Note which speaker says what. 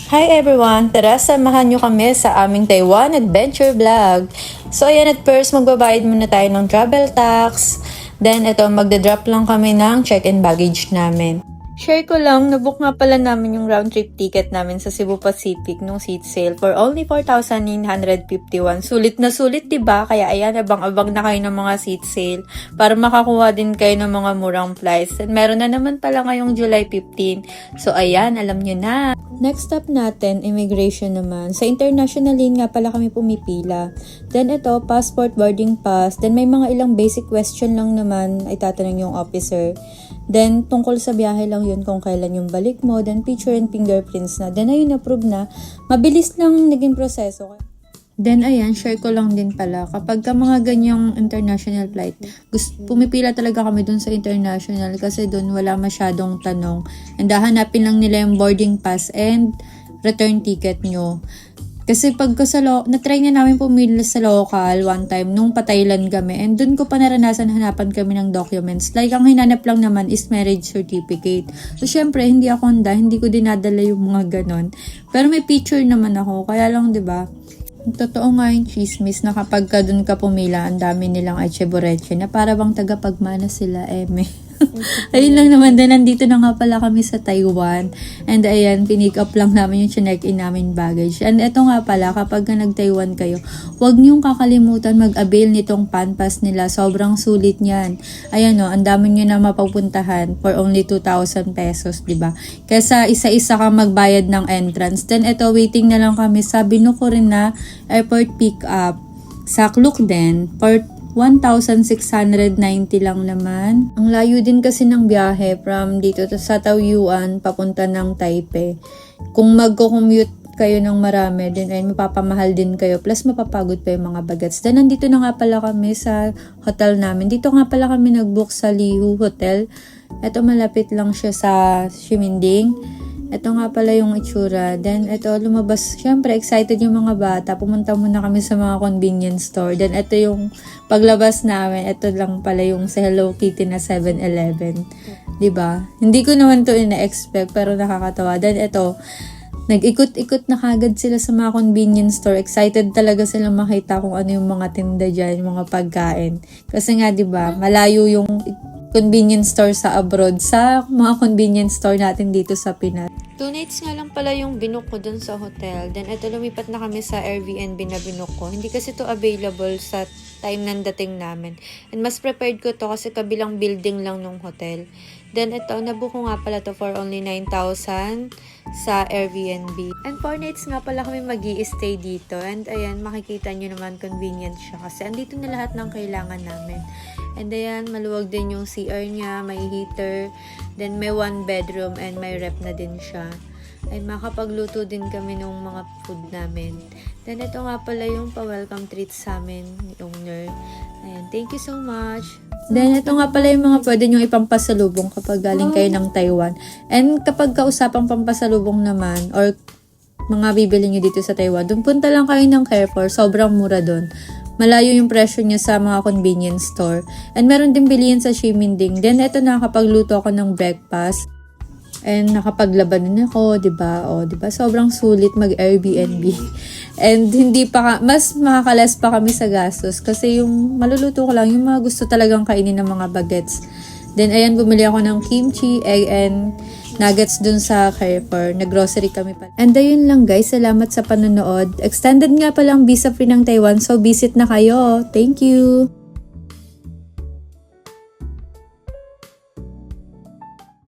Speaker 1: Hi everyone! Tara, samahan nyo kami sa aming Taiwan Adventure Vlog. So ayan, at first magbabayad muna tayo ng travel tax. Then ito, magdadrop lang kami ng check-in baggage namin. Share ko lang, nabook nga pala namin yung round trip ticket namin sa Cebu Pacific nung seat sale for only 4,951. Sulit na sulit, diba? Kaya ayan, abang-abang na kayo ng mga seat sale para makakuha din kayo ng mga murang flights. And meron na naman pala ngayong July 15. So ayan, alam nyo na. Next stop natin, immigration naman. Sa international lane nga pala kami pumipila. Then ito, passport, boarding pass. Then may mga ilang basic question lang naman ay tatanong yung officer. Then, tungkol sa biyahe lang yun kung kailan yung balik mo. Then, picture and fingerprints na. Then, ayun, approve na. Mabilis lang naging proseso. Then, ayan, share ko lang din pala. Kapag ka mga ganyang international flight, pumipila talaga kami dun sa international kasi dun wala masyadong tanong. And hahanapin lang nila yung boarding pass and return ticket nyo. Kasi pagka na-try na namin pumila sa local one time nung pa-Thailand kami and dun ko pa naranasan hanapan kami ng documents. Like, ang hinanap lang naman is marriage certificate. So, syempre, hindi ako hindi ko dinadala yung mga ganon. Pero may picture naman ako, kaya lang, diba? Totoo nga yung chismis na kapag ka dun ka pumila, ang dami nilang Echeborreche na para bang tagapagmana sila, eme. Ayun lang naman din, nandito na nga pala kami sa Taiwan. And ayan, pinick up lang namin yung chinek-in namin baggage. And eto nga pala, kapag nag-Taiwan kayo, huwag niyong kakalimutan mag-avail nitong PanPass nila. Sobrang sulit niyan. Ayan o, ang dami niyo na mapupuntahan for only 2,000 pesos, diba? Kesa isa-isa ka magbayad ng entrance. Then eto, waiting na lang kami sa Binukurin na airport pick-up sa Klukden for 1,690 lang naman. Ang layo din kasi ng biyahe from dito sa Taoyuan papunta ng Taipei. Kung magko-commute kayo ng marami, din ay mapapamahal din kayo. Plus mapapagod pa yung mga bagets. Then nandito na nga pala kami sa hotel namin. Dito nga pala kami nag-book sa Lihu Hotel. Ito malapit lang siya sa Ximending. Ito nga pala yung itsura. Then, ito lumabas. Siyempre, excited yung mga bata. Pumunta muna kami sa mga convenience store. Then, ito yung paglabas namin. Ito lang pala yung sa Hello Kitty na 7-Eleven. Diba? Hindi ko naman to ina-expect, pero nakakatawa. Then, ito, nag-ikot-ikot na kagad sila sa mga convenience store. Excited talaga sila makita kung ano yung mga tinda dyan, yung mga pagkain. Kasi nga, diba, malayo yung convenience store sa abroad sa mga convenience store natin dito sa Pinas. 2 nights nga lang pala yung binook ko dun sa hotel. Then, ito lumipat na kami sa Airbnb na binook ko. Hindi kasi to available sa time ng dating namin. And mas prepared ko to kasi kabilang building lang nung hotel. Then, ito, nabook ko nga pala to for only 9,000 sa Airbnb. And 4 nights nga pala kami mag-i-stay dito. And ayan, makikita nyo naman convenient siya kasi andito na lahat ng kailangan namin. And ayan, maluwag din yung CR niya, may heater, then may 1 bedroom and may rep na din siya. And makapagluto din kami ng mga food namin. Then ito nga pala yung pa-welcome treat sa amin ni owner. Ayan, thank you so much. Then ito nga pala yung mga pwede nyo ipampasalubong kapag galing kayo ng Taiwan. And kapag kausapang pampasalubong naman or mga bibili nyo dito sa Taiwan, dun punta lang kayo ng Carrefour, sobrang mura dun. Malayo yung presyo niya sa mga convenience store. And meron din bilihin sa Ximending. Then, ito nakakapagluto ako ng breakfast. And nakapaglaban din ako, diba? O, diba? Sobrang sulit mag-Airbnb. And hindi pa, mas makakalas pa kami sa gastos. Kasi yung maluluto ko lang, yung mga gusto talagang kainin ng mga bagets. Then, ayan, bumili ako ng kimchi, egg, and nuggets dun sa Carrefour. Nag-grocery kami pa. And ayun lang guys, salamat sa panonood. Extended nga palang visa free ng Taiwan, so visit na kayo. Thank you!